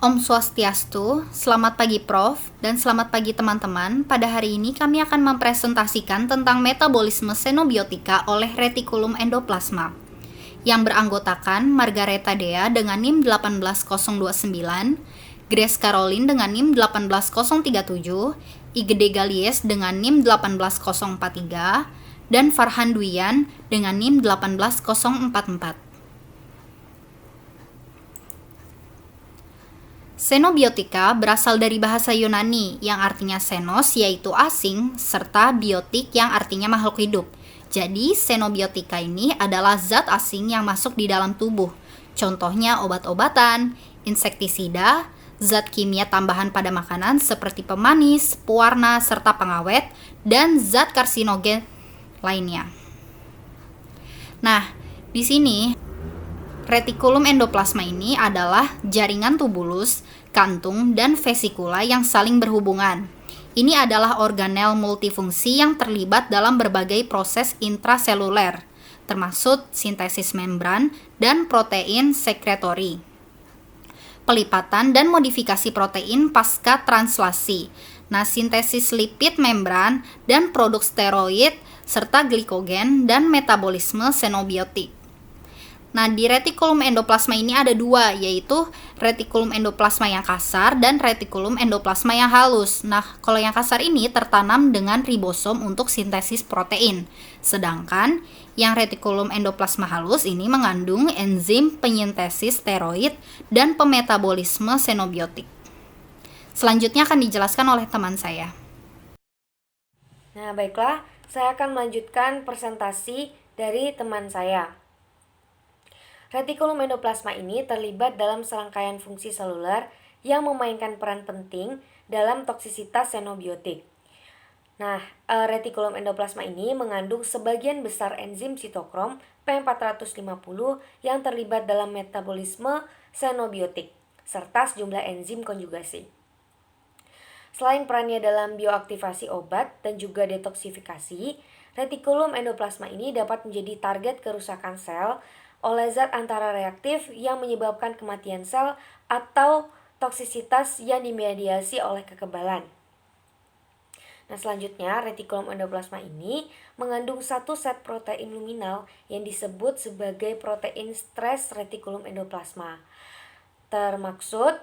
Om Swastiastu, selamat pagi Prof, dan selamat pagi teman-teman. Pada hari ini kami akan mempresentasikan tentang metabolisme xenobiotika oleh retikulum endoplasma yang beranggotakan Margareta Dea dengan NIM 18029, Grace Caroline dengan NIM 18037, Igede Galies dengan NIM 18043, dan Farhan Dwian dengan NIM 18044. Xenobiotika berasal dari bahasa Yunani yang artinya xenos yaitu asing, serta biotik yang artinya makhluk hidup. Jadi, xenobiotika ini adalah zat asing yang masuk di dalam tubuh. Contohnya obat-obatan, insektisida, zat kimia tambahan pada makanan seperti pemanis, pewarna, serta pengawet, dan zat karsinogen lainnya. Nah, di sini retikulum endoplasma ini adalah jaringan tubulus, kantung, dan vesikula yang saling berhubungan. Ini adalah organel multifungsi yang terlibat dalam berbagai proses intraseluler, termasuk sintesis membran dan protein sekretori, pelipatan dan modifikasi protein pasca translasi, sintesis lipid membran dan produk steroid, serta glikogen dan metabolisme xenobiotik. Di retikulum endoplasma ini ada dua, yaitu retikulum endoplasma yang kasar dan retikulum endoplasma yang halus. Kalau yang kasar ini tertanam dengan ribosom untuk sintesis protein. Sedangkan yang retikulum endoplasma halus ini mengandung enzim penyintesis steroid dan pemetabolisme xenobiotik. Selanjutnya akan dijelaskan oleh teman saya. Baiklah, saya akan melanjutkan presentasi dari teman saya. Retikulum endoplasma ini terlibat dalam serangkaian fungsi seluler yang memainkan peran penting dalam toksisitas xenobiotik. Retikulum endoplasma ini mengandung sebagian besar enzim sitokrom P450 yang terlibat dalam metabolisme xenobiotik, serta sejumlah enzim konjugasi. Selain perannya dalam bioaktivasi obat dan juga detoksifikasi, retikulum endoplasma ini dapat menjadi target kerusakan sel oleh zat antara reaktif yang menyebabkan kematian sel atau toksisitas yang dimediasi oleh kekebalan. Selanjutnya, retikulum endoplasma ini mengandung satu set protein luminal yang disebut sebagai protein stres retikulum endoplasma. Termaksud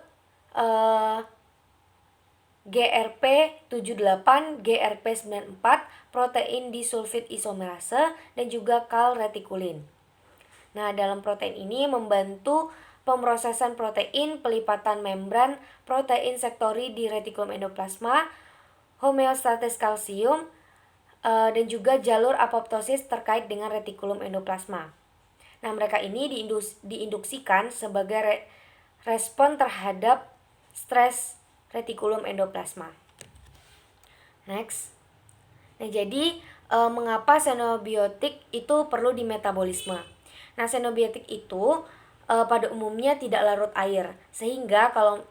GRP78, GRP94, protein disulfid isomerase, dan juga calretikulin. Dalam protein ini membantu pemrosesan protein, pelipatan membran, protein sektori di retikulum endoplasma, homeostatis kalsium, dan juga jalur apoptosis terkait dengan retikulum endoplasma. Mereka ini diinduksikan sebagai respon terhadap stres retikulum endoplasma. Next. Jadi mengapa xenobiotik itu perlu di metabolisme? Xenobiotik itu pada umumnya tidak larut air, sehingga kalau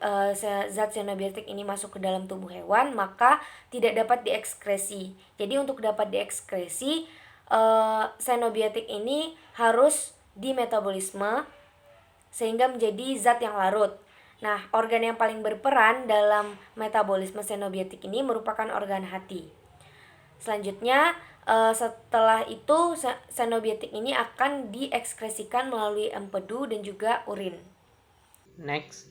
zat xenobiotik ini masuk ke dalam tubuh hewan, maka tidak dapat diekskresi. Jadi untuk dapat diekskresi, xenobiotik ini harus di metabolisme, sehingga menjadi zat yang larut. Organ yang paling berperan dalam metabolisme xenobiotik ini merupakan organ hati. Selanjutnya, setelah itu xenobiotik ini akan diekskresikan melalui empedu dan juga urin. Next.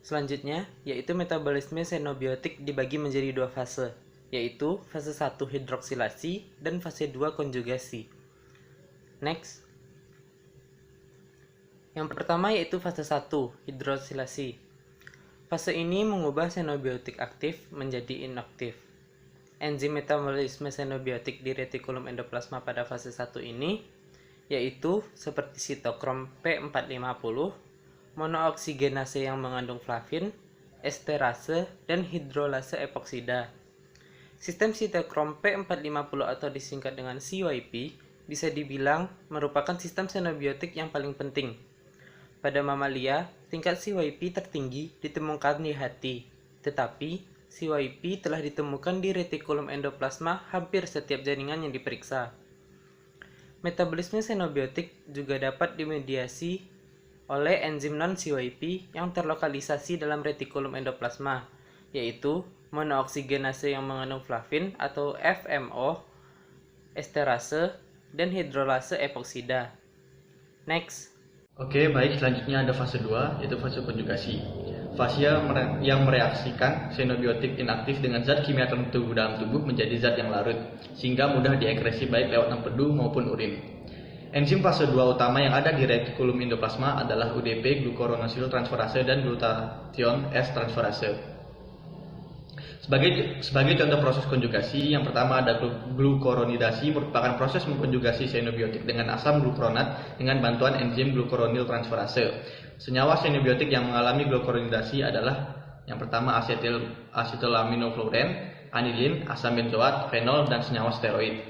Selanjutnya, yaitu metabolisme xenobiotik dibagi menjadi dua fase, yaitu fase 1 hidroksilasi dan fase 2 konjugasi. Next. Yang pertama yaitu fase 1 hidroksilasi. Fase ini mengubah xenobiotik aktif menjadi inaktif. Enzim metabolisme xenobiotik di retikulum endoplasma pada fase 1 ini yaitu seperti sitokrom P450, monooksigenase yang mengandung flavin, esterase, dan hidrolase epoksida. Sistem sitokrom P450 atau disingkat dengan CYP bisa dibilang merupakan sistem xenobiotik yang paling penting. Pada mamalia, tingkat CYP tertinggi ditemukan di hati, tetapi CYP telah ditemukan di retikulum endoplasma hampir setiap jaringan yang diperiksa. Metabolisme xenobiotik juga dapat dimediasi oleh enzim non-CYP yang terlokalisasi dalam retikulum endoplasma, yaitu monooksigenase yang mengandung flavin atau FMO, esterase, dan hidrolase epoksida. Next. Oke, baik. Selanjutnya ada fase 2, yaitu fase konjugasi. Fase yang mereaksikan xenobiotik inaktif dengan zat kimia tertentu dalam tubuh menjadi zat yang larut, sehingga mudah diekresi baik lewat empedu maupun urin. Enzim fase 2 utama yang ada di retikulum endoplasma adalah UDP, glucuronyl transferase, dan glutathione S transferase. Sebagai contoh proses konjugasi, yang pertama ada glucuronidasi, merupakan proses mengkonjugasi xenobiotik dengan asam glucuronat dengan bantuan enzim glucuronyl transferase. Senyawa xenobiotik yang mengalami glucuronidasi adalah yang pertama asetilaminofluoren, anilin, asam benzoat, fenol, dan senyawa steroid.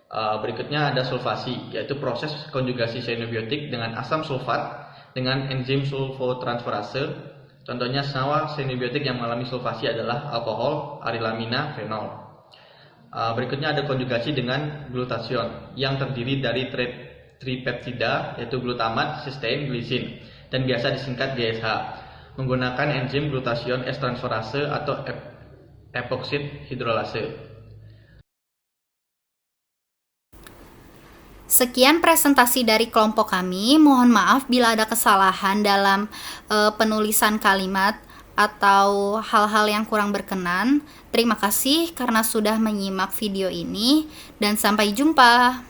Berikutnya ada sulfasi, yaitu proses konjugasi xenobiotik dengan asam sulfat dengan enzim sulfotransferase. Contohnya senyawa xenobiotik yang mengalami sulfasi adalah alkohol, arilamina, fenol. Berikutnya ada konjugasi dengan glutathione yang terdiri dari tripeptida, yaitu glutamat, sistein, glisin, dan biasa disingkat GSH, menggunakan enzim glutathione S transferase atau epoksid hidrolase. Sekian presentasi dari kelompok kami. Mohon maaf bila ada kesalahan dalam penulisan kalimat atau hal-hal yang kurang berkenan. Terima kasih karena sudah menyimak video ini dan sampai jumpa.